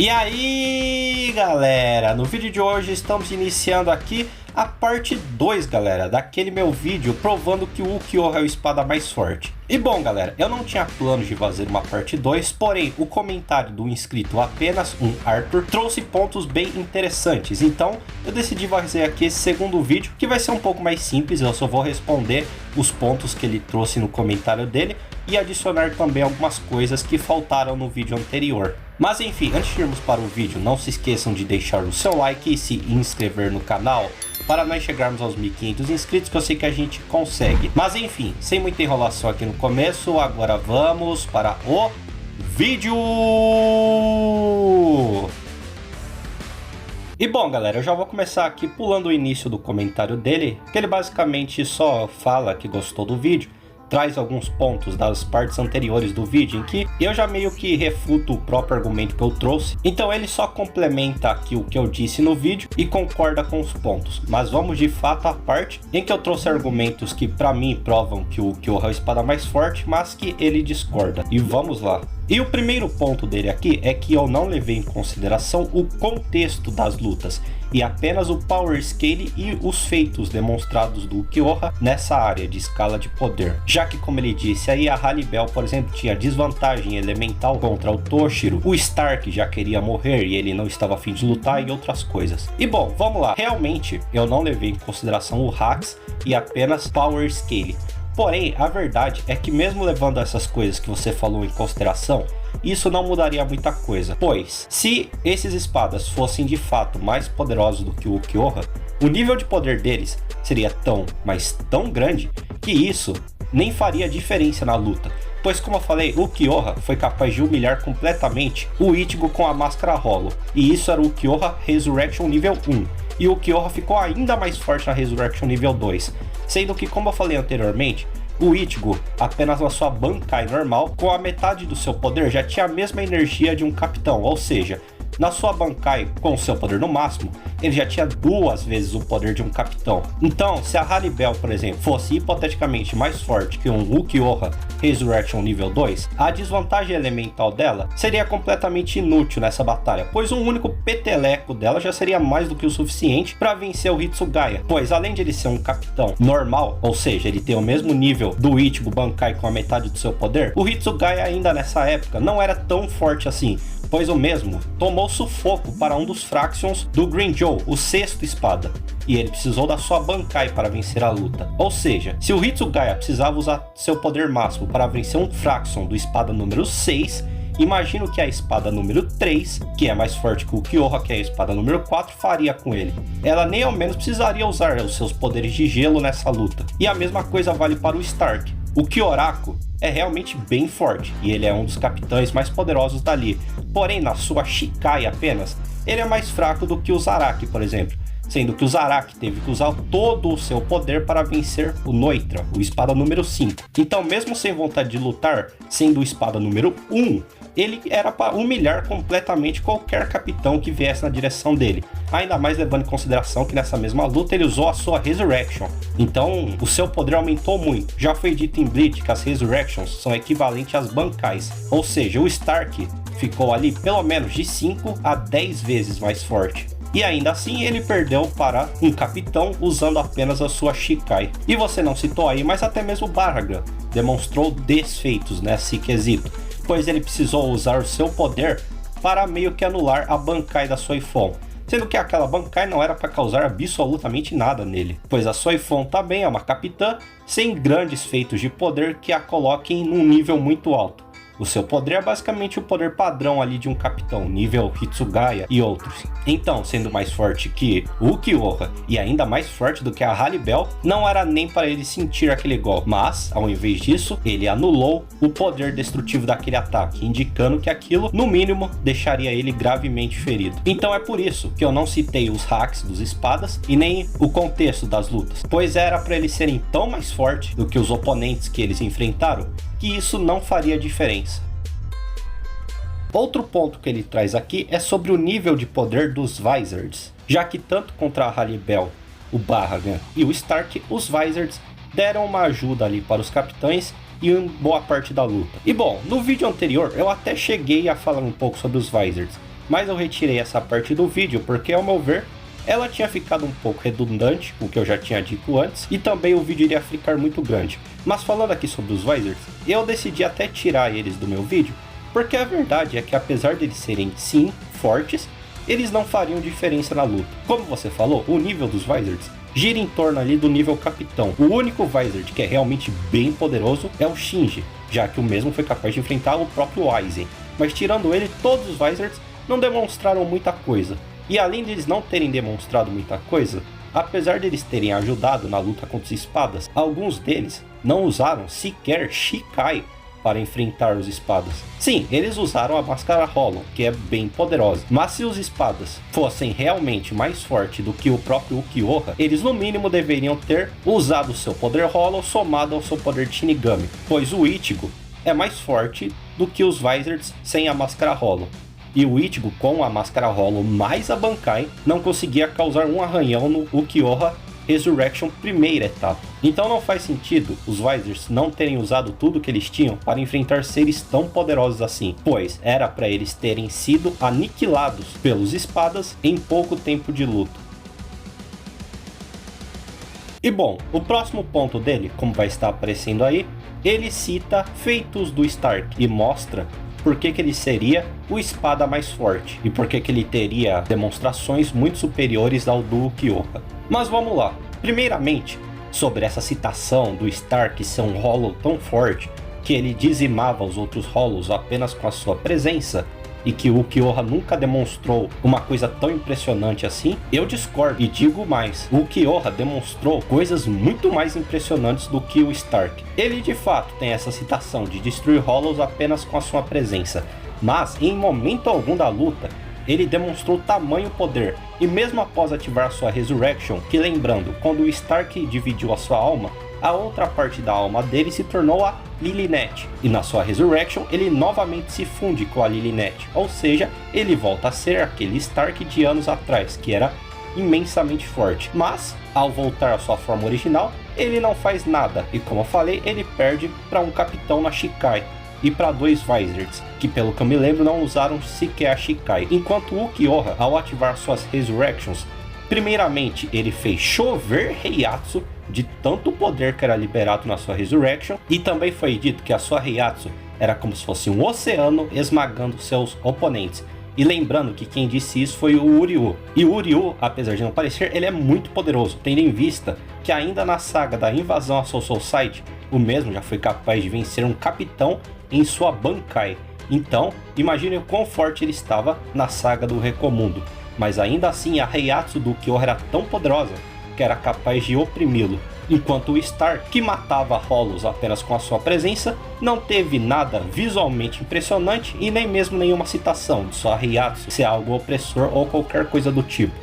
E aí galera, no vídeo de hoje estamos iniciando aqui a parte 2, galera, daquele meu vídeo provando que o Ukiyo-e é o espada mais forte. E bom galera, eu não tinha planos de fazer uma parte 2, porém o comentário do inscrito apenas um Arthur trouxe pontos bem interessantes. Então eu decidi fazer aqui esse segundo vídeo, que vai ser um pouco mais simples. Eu só vou responder os pontos que ele trouxe no comentário dele e adicionar também algumas coisas que faltaram no vídeo anterior. Mas enfim, antes de irmos para o vídeo, não se esqueçam de deixar o seu like e se inscrever no canal para nós chegarmos aos 1500 inscritos, que eu sei que a gente consegue. Mas enfim, sem muita enrolação aqui no começo, agora vamos para o vídeo! E bom galera, eu já vou começar aqui pulando o início do comentário dele, que ele basicamente só fala que gostou do vídeo, traz alguns pontos das partes anteriores do vídeo em que eu já meio que refuto o próprio argumento que eu trouxe. Então ele só complementa aqui o que eu disse no vídeo e concorda com os pontos. Mas vamos de fato à parte em que eu trouxe argumentos que para mim provam que o Ukiyo-e é a espada mais forte, mas que ele discorda. E vamos lá. E o primeiro ponto dele aqui é que eu não levei em consideração o contexto das lutas e apenas o power scale e os feitos demonstrados do Ukiyo-e nessa área de escala de poder. Já que, como ele disse aí, a Haribel, por exemplo, tinha desvantagem elemental contra o Toshiro, o Stark já queria morrer e ele não estava a fim de lutar e outras coisas. E bom, vamos lá. Realmente, eu não levei em consideração o hacks e apenas power scale. Porém, a verdade é que mesmo levando essas coisas que você falou em consideração, isso não mudaria muita coisa, pois se esses espadas fossem de fato mais poderosos do que o Ukiyo-e, o nível de poder deles seria tão, mas tão grande, que isso nem faria diferença na luta. Pois como eu falei, o Ukiyo-e foi capaz de humilhar completamente o Ichigo com a máscara Hollow, e isso era o Ukiyo-e Resurrection nível 1, e o Ukiyo-e ficou ainda mais forte na Resurrection nível 2, sendo que, como eu falei anteriormente, o Ichigo, apenas na sua Bankai normal, com a metade do seu poder, já tinha a mesma energia de um capitão, ou seja, na sua Bankai, com o seu poder no máximo, ele já tinha 2 vezes o poder de um capitão. Então, se a Haribel, por exemplo, fosse hipoteticamente mais forte que um Ukiyo-e Resurrection nível 2, a desvantagem elemental dela seria completamente inútil nessa batalha, pois um único peteleco dela já seria mais do que o suficiente para vencer o Hitsugaya, pois além de ele ser um capitão normal, ou seja, ele tem o mesmo nível do Ichigo Bankai com a metade do seu poder, o Hitsugaya ainda nessa época não era tão forte assim, pois o mesmo tomou sufoco para um dos Fractions do Grimmjow, o 6º espada, e ele precisou da sua Bankai para vencer a luta. Ou seja, se o Hitsugaya precisava usar seu poder máximo para vencer um Fraction do espada número 6, imagino que a espada número 3, que é mais forte que o Ukiyo-e, que é a espada número 4, faria com ele. Ela nem ao menos precisaria usar os seus poderes de gelo nessa luta. E a mesma coisa vale para o Stark. O Kyoraku é realmente bem forte, e ele é um dos capitães mais poderosos dali. Porém, na sua Shikai apenas, ele é mais fraco do que o Zaraki, por exemplo. Sendo que o Zaraki teve que usar todo o seu poder para vencer o Noitra, o espada número 5. Então, mesmo sem vontade de lutar, sendo o espada número 1, ele era para humilhar completamente qualquer capitão que viesse na direção dele. Ainda mais levando em consideração que nessa mesma luta ele usou a sua Resurrection. Então o seu poder aumentou muito. Já foi dito em Bleach que as Resurrections são equivalentes às Bankais. Ou seja, o Stark ficou ali pelo menos de 5 a 10 vezes mais forte. E ainda assim ele perdeu para um capitão usando apenas a sua Shikai. E você não citou aí, mas até mesmo Baraga demonstrou desfeitos nesse quesito, pois ele precisou usar o seu poder para meio que anular a Bankai da Soifon, sendo que aquela Bankai não era para causar absolutamente nada nele, pois a Soifon também é uma capitã sem grandes feitos de poder que a coloquem num nível muito alto. O seu poder é basicamente o poder padrão ali de um capitão, nível Hitsugaya e outros. Então, sendo mais forte que o Ukiyo-e e ainda mais forte do que a Haribel, não era nem para ele sentir aquele golpe, mas, ao invés disso, ele anulou o poder destrutivo daquele ataque, indicando que aquilo, no mínimo, deixaria ele gravemente ferido. Então é por isso que eu não citei os hacks dos espadas e nem o contexto das lutas, pois era para eles serem tão mais fortes do que os oponentes que eles enfrentaram, que isso não faria diferença. Outro ponto que ele traz aqui é sobre o nível de poder dos Vizards, já que tanto contra a Haribel, o Baraga e o Stark, os Vizards deram uma ajuda ali para os capitães e em boa parte da luta. E bom, no vídeo anterior eu até cheguei a falar um pouco sobre os Vizards, mas eu retirei essa parte do vídeo porque, ao meu ver, ela tinha ficado um pouco redundante, o que eu já tinha dito antes, e também o vídeo iria ficar muito grande. Mas falando aqui sobre os Vizards, eu decidi até tirar eles do meu vídeo, porque a verdade é que apesar deles serem sim fortes, eles não fariam diferença na luta. Como você falou, o nível dos Vizards gira em torno ali do nível capitão. O único Vizard que é realmente bem poderoso é o Shinji, já que o mesmo foi capaz de enfrentar o próprio Aizen. Mas tirando ele, todos os Vizards não demonstraram muita coisa. E além de eles não terem demonstrado muita coisa, apesar de eles terem ajudado na luta contra os espadas, alguns deles não usaram sequer Shikai para enfrentar os espadas. Sim, eles usaram a máscara Hollow, que é bem poderosa, mas se os espadas fossem realmente mais fortes do que o próprio Ukiyoha, eles no mínimo deveriam ter usado o seu poder Hollow somado ao seu poder de Shinigami, pois o Ichigo é mais forte do que os Vizards sem a máscara Hollow. E o Ichigo com a máscara Hollow mais a Bankai não conseguia causar um arranhão no Ukiyoha Resurrection primeira etapa. Então não faz sentido os Vizards não terem usado tudo que eles tinham para enfrentar seres tão poderosos assim, pois era para eles terem sido aniquilados pelos espadas em pouco tempo de luta. E bom, o próximo ponto dele, como vai estar aparecendo aí, ele cita feitos do Stark e mostra por que ele seria o espada mais forte e por que ele teria demonstrações muito superiores ao do Ukiyoha. Mas vamos lá. Primeiramente, sobre essa citação do Stark ser um Hollow tão forte que ele dizimava os outros Hollows apenas com a sua presença e que o Ukiyoha nunca demonstrou uma coisa tão impressionante assim, eu discordo e digo mais, o Ukiyoha demonstrou coisas muito mais impressionantes do que o Stark. Ele de fato tem essa citação de destruir Hollows apenas com a sua presença, mas em momento algum da luta, ele demonstrou tamanho poder, e mesmo após ativar sua Resurrection, que lembrando, quando o Stark dividiu a sua alma, a outra parte da alma dele se tornou a Lilineth, e na sua Resurrection ele novamente se funde com a Lilineth, ou seja, ele volta a ser aquele Stark de anos atrás, que era imensamente forte, mas ao voltar à sua forma original, ele não faz nada, e como eu falei, ele perde para um capitão na Shikai, e para dois Vizards, que pelo que eu me lembro não usaram sequer a Shikai, enquanto o Ukiyoha, ao ativar suas Resurrections, primeiramente ele fez chover Heiatsu de tanto poder que era liberado na sua Resurrection, e também foi dito que a sua Heiatsu era como se fosse um oceano esmagando seus oponentes. E lembrando que quem disse isso foi o Uryu. E o Uryu, apesar de não parecer, ele é muito poderoso, tendo em vista que ainda na saga da invasão a Soul Society, o mesmo já foi capaz de vencer um capitão em sua Bankai. Então, imagine o quão forte ele estava na saga do Recomundo. Mas ainda assim a Heiatsu do Ukiyoha era tão poderosa que era capaz de oprimi-lo. Enquanto o Stark, que matava Hollows apenas com a sua presença, não teve nada visualmente impressionante e nem mesmo nenhuma citação de sua Heiatsu ser algo opressor ou qualquer coisa do tipo.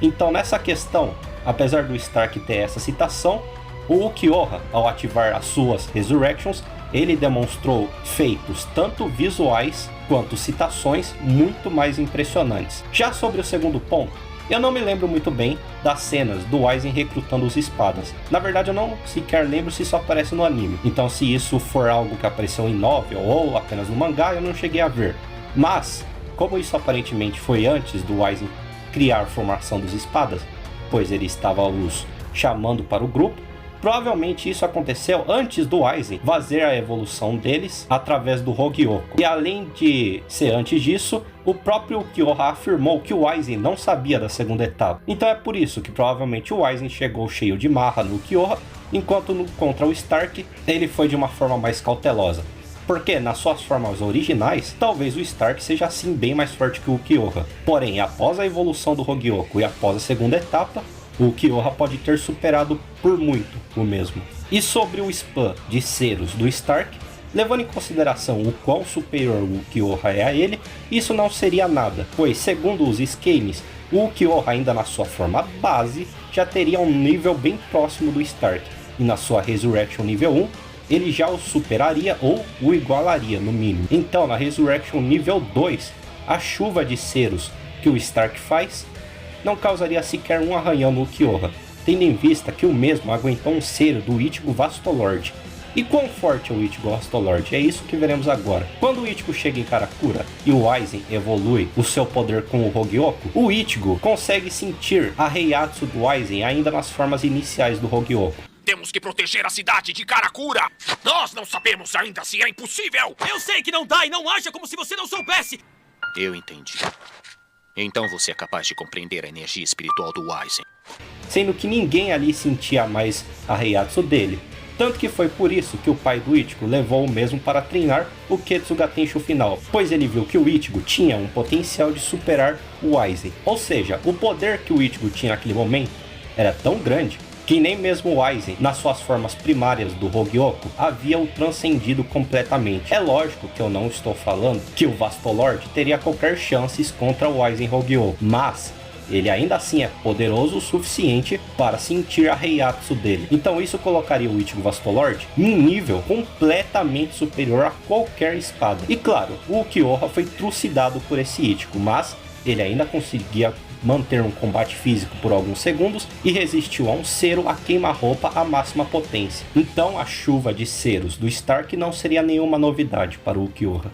Então nessa questão, apesar do Stark ter essa citação, o Ukiyoha, ao ativar as suas Resurrections, ele demonstrou feitos tanto visuais quanto citações muito mais impressionantes. Já sobre o segundo ponto, eu não me lembro muito bem das cenas do Aizen recrutando os espadas. Na verdade eu não sequer lembro se isso aparece no anime. Então se isso for algo que apareceu em novel ou apenas no mangá, eu não cheguei a ver. Mas, como isso aparentemente foi antes do Aizen criar a formação dos espadas, pois ele estava os chamando para o grupo, provavelmente isso aconteceu antes do Aizen fazer a evolução deles através do Hogyoko. E além de ser antes disso, o próprio Ukiyoha afirmou que o Aizen não sabia da segunda etapa. Então é por isso que provavelmente o Aizen chegou cheio de marra no Ukiyoha, enquanto contra o Stark ele foi de uma forma mais cautelosa. Porque nas suas formas originais, talvez o Stark seja assim bem mais forte que o Ukiyoha. Porém, após a evolução do Hogyoko e após a segunda etapa, o Ukiyoha pode ter superado por muito o mesmo. E sobre o spam de Ceros do Stark, levando em consideração o quão superior o Ukiyoha é a ele, isso não seria nada, pois segundo os Scanes, o Ukiyoha ainda na sua forma base já teria um nível bem próximo do Stark, e na sua Resurrection nível 1, ele já o superaria ou o igualaria no mínimo. Então na Resurrection nível 2, a chuva de Ceros que o Stark faz não causaria sequer um arranhão no Ukiyoha, tendo em vista que o mesmo aguentou um selo do Ichigo Vastolord, E quão forte é o Ichigo Vastolord? É isso que veremos agora. Quando o Ichigo chega em Karakura e o Aizen evolui o seu poder com o Hogyoku, o Ichigo consegue sentir a Heiatsu do Aizen ainda nas formas iniciais do Hogyoku. Temos que proteger a cidade de Karakura! Nós não sabemos ainda se é impossível! Eu sei que não dá e não haja como se você não soubesse! Eu entendi. Então você é capaz de compreender a energia espiritual do Aizen. Sendo que ninguém ali sentia mais a Heiatsu dele. Tanto que foi por isso que o pai do Ichigo levou o mesmo para treinar o Ketsuga Tensho final, pois ele viu que o Ichigo tinha um potencial de superar o Aizen. Ou seja, o poder que o Ichigo tinha naquele momento era tão grande que nem mesmo o Aizen, nas suas formas primárias do Hogyoku, havia o transcendido completamente. É lógico que eu não estou falando que o Vastolord teria qualquer chances contra o Aizen Hogyoku, mas ele ainda assim é poderoso o suficiente para sentir a Heiatsu dele. Então isso colocaria o Ichigo Vastolord em um nível completamente superior a qualquer espada. E claro, o Ukiyoha foi trucidado por esse Ichigo, mas ele ainda conseguia manter um combate físico por alguns segundos e resistiu a um cero a queima-roupa à máxima potência. Então a chuva de ceros do Stark não seria nenhuma novidade para o Ukiyoha.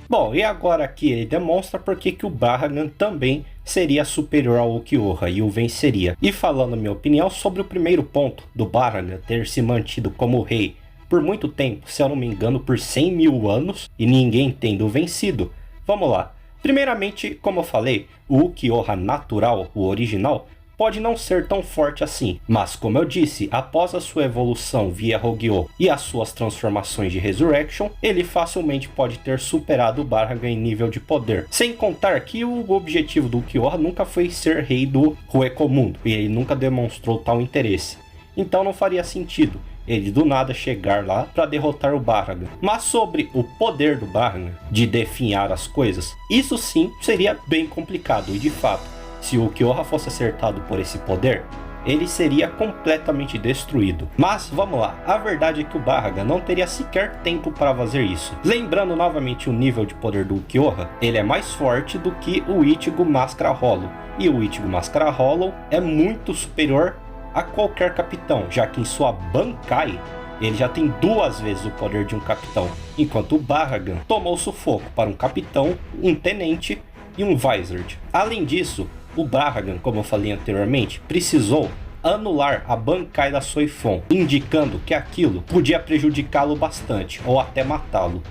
Bom, e agora aqui ele demonstra porque que o Barragan também seria superior ao Ukiyoha e o venceria. E falando minha opinião sobre o primeiro ponto do Barragan ter se mantido como rei por muito tempo, se eu não me engano por 100 mil anos, e ninguém tendo vencido. Vamos lá. Primeiramente, como eu falei, o Ukiyoha natural, o original, pode não ser tão forte assim, mas como eu disse, após a sua evolução via Hogyoku e as suas transformações de Resurrection, ele facilmente pode ter superado o Barragan em nível de poder. Sem contar que o objetivo do Ukiyoha nunca foi ser rei do Huecomundo, e ele nunca demonstrou tal interesse. Então não faria sentido ele do nada chegar lá para derrotar o Barragan. Mas sobre o poder do Barragan de definhar as coisas, isso sim seria bem complicado, e de fato, se o Ukiyoha fosse acertado por esse poder, ele seria completamente destruído. Mas vamos lá, a verdade é que o Barragan não teria sequer tempo para fazer isso. Lembrando novamente o nível de poder do Ukiyoha, ele é mais forte do que o Ichigo Máscara Hollow. E o Ichigo Máscara Hollow é muito superior a qualquer capitão, já que em sua Bankai ele já tem 2 vezes o poder de um capitão, enquanto o Barragan tomou sufoco para um capitão, um tenente e um Vizard. Além disso, o Barragan, como eu falei anteriormente, precisou anular a Bankai da Soifon, indicando que aquilo podia prejudicá-lo bastante ou até matá-lo.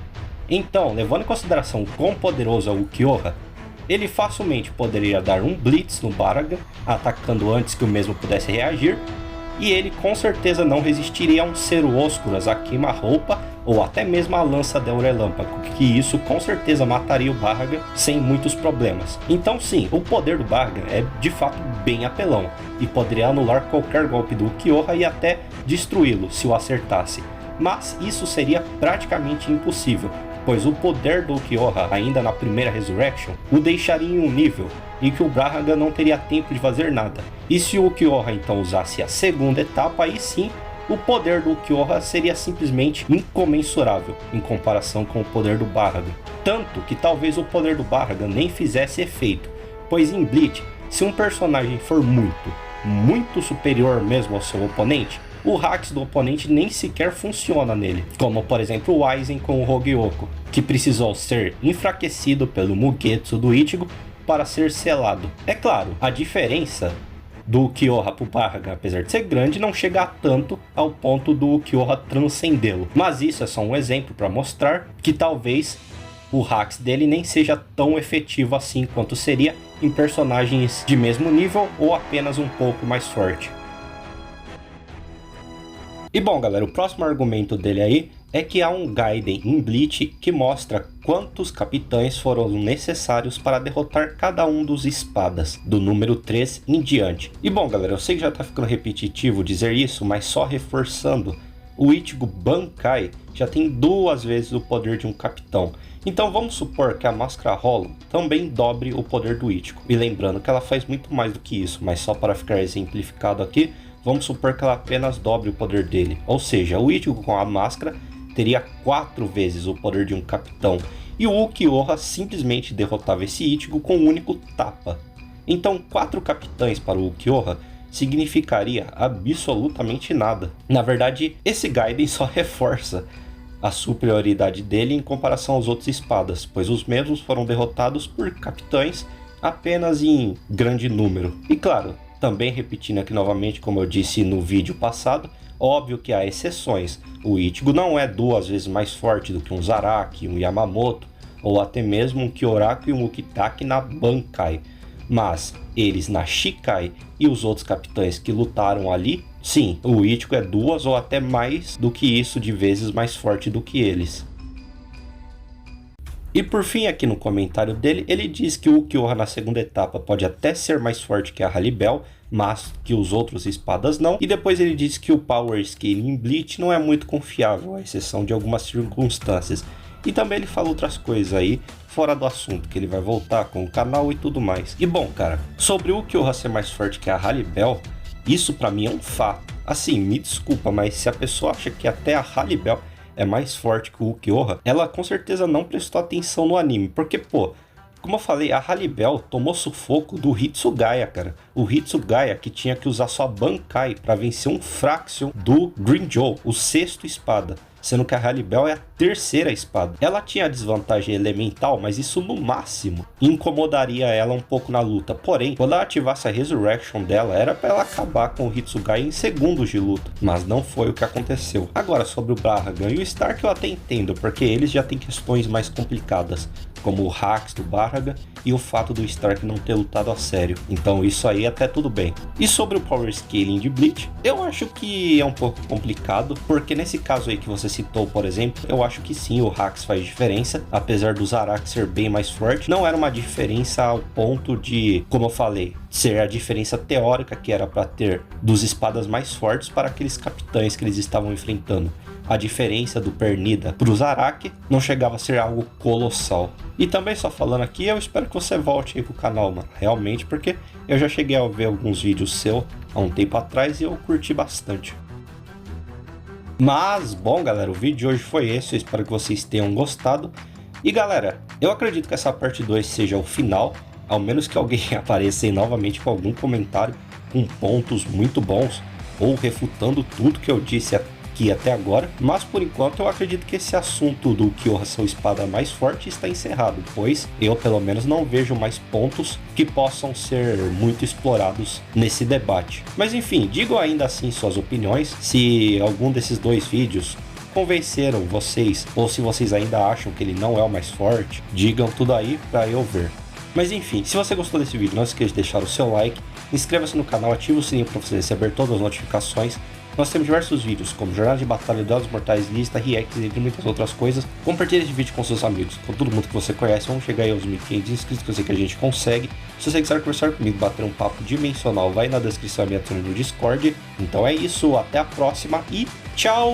Então, levando em consideração o quão poderoso é o Ukiyoha, ele facilmente poderia dar um Blitz no Barragan, atacando antes que o mesmo pudesse reagir, e ele com certeza não resistiria a um Cero Oscuras, a queima-roupa ou até mesmo a lança del relâmpago, que isso com certeza mataria o Barragan sem muitos problemas. Então sim, o poder do Barragan é de fato bem apelão, e poderia anular qualquer golpe do Ukiyoha e até destruí-lo se o acertasse. Mas isso seria praticamente impossível, pois o poder do Ukiyoha ainda na primeira Resurrection o deixaria em um nível em que o Barragan não teria tempo de fazer nada. E se o Ukiyoha então usasse a segunda etapa, aí sim o poder do Ukiyoha seria simplesmente incomensurável em comparação com o poder do Barragan. Tanto que talvez o poder do Barragan nem fizesse efeito, pois em Bleach, se um personagem for muito superior mesmo ao seu oponente, o hacks do oponente nem sequer funciona nele, como por exemplo o Aizen com o Hogyoku, que precisou ser enfraquecido pelo Mugetsu do Ichigo para ser selado. É claro, a diferença do Ukiyoha pro Barragan, apesar de ser grande, não chega a tanto ao ponto do Ukiyoha transcendê-lo. Mas isso é só um exemplo para mostrar que talvez o hacks dele nem seja tão efetivo assim quanto seria em personagens de mesmo nível ou apenas um pouco mais forte. E bom galera, o próximo argumento dele aí é que há um Gaiden em Bleach que mostra quantos capitães foram necessários para derrotar cada um dos espadas, do número 3 em diante. E bom galera, eu sei que já tá ficando repetitivo dizer isso, mas só reforçando, o Ichigo Bankai já tem 2 vezes o poder de um capitão. Então vamos supor que a Máscara Hollow também dobre o poder do Ichigo. E lembrando que ela faz muito mais do que isso, mas só para ficar exemplificado aqui, vamos supor que ela apenas dobre o poder dele. Ou seja, o Ichigo com a máscara teria 4 vezes o poder de um capitão. E o Ukiyoha simplesmente derrotava esse Ichigo com um único tapa. Então 4 capitães para o Ukiyoha significaria absolutamente nada. Na verdade, esse Gaiden só reforça a superioridade dele em comparação aos outros espadas, pois os mesmos foram derrotados por capitães apenas em grande número. E claro, também repetindo aqui novamente, como eu disse no vídeo passado, óbvio que há exceções. O Ichigo não é 2 vezes mais forte do que um Zaraki, um Yamamoto, ou até mesmo um Kyoraku e um Ukitake na Bankai. Mas eles na Shikai e os outros capitães que lutaram ali, sim, o Ichigo é 2 ou até mais do que isso de vezes mais forte do que eles. E por fim, aqui no comentário dele, ele diz que o Ukiyoha na segunda etapa pode até ser mais forte que a Haribel, mas que os outros espadas não. E depois ele diz que o Power Scaling em Bleach não é muito confiável, à exceção de algumas circunstâncias. E também ele fala outras coisas aí, fora do assunto, que ele vai voltar com o canal e tudo mais. E bom, cara, sobre o Ukiyoha ser mais forte que a Haribel, isso pra mim é um fato. Assim, me desculpa, mas se a pessoa acha que até a Haribel é mais forte que o Ukiyoha, ela com certeza não prestou atenção no anime, porque, pô, como eu falei, a Haribel tomou sufoco do Hitsugaya, cara. O Hitsugaya que tinha que usar sua Bankai para vencer um Fraction do Grimmjow, o 6º espada, sendo que a Haribel é a 3ª espada. Ela tinha a desvantagem elemental, mas isso no máximo incomodaria ela um pouco na luta. Porém, quando ela ativasse a Resurrection dela, era para ela acabar com o Hitsugaya em segundos de luta, mas não foi o que aconteceu. Agora, sobre o Baragan e o Stark eu até entendo, porque eles já têm questões mais complicadas, como o hacks do Baragan e o fato do Stark não ter lutado a sério. Então isso aí até tudo bem. E sobre o Power Scaling de Bleach, eu acho que é um pouco complicado, porque nesse caso aí que você citou, por exemplo, eu acho que sim, o hacks faz diferença, apesar do Zaraki ser bem mais forte. Não era uma diferença ao ponto de, como eu falei, ser a diferença teórica que era para ter dos espadas mais fortes para aqueles capitães que eles estavam enfrentando. A diferença do Pernida para o Zaraki não chegava a ser algo colossal. E também só falando aqui, eu espero que você volte aí pro canal, mano. Realmente, porque eu já cheguei a ver alguns vídeos seus há um tempo atrás e eu curti bastante. Mas, bom galera, o vídeo de hoje foi esse. Eu espero que vocês tenham gostado. E galera, eu acredito que essa parte 2 seja o final. Ao menos que alguém apareça aí novamente com algum comentário com pontos muito bons, ou refutando tudo que eu disse aqui até agora, mas por enquanto eu acredito que esse assunto do Ukiyoha ser a espada mais forte está encerrado, pois eu pelo menos não vejo mais pontos que possam ser muito explorados nesse debate. Mas enfim, digam ainda assim suas opiniões, se algum desses 2 vídeos convenceram vocês, ou se vocês ainda acham que ele não é o mais forte, digam tudo aí para eu ver. Mas enfim, se você gostou desse vídeo, não esqueça de deixar o seu like, inscreva-se no canal, ative o sininho para você receber todas as notificações. Nós temos diversos vídeos, como Jornada de Batalha, Duelos Mortais, lista, reacts, entre muitas outras coisas. Compartilhe esse vídeo com seus amigos, com todo mundo que você conhece. Vamos chegar aí aos 1.500 inscritos, que eu sei que a gente consegue. Se você quiser conversar comigo, bater um papo dimensional, vai na descrição a minha turma no Discord. Então é isso, até a próxima e tchau!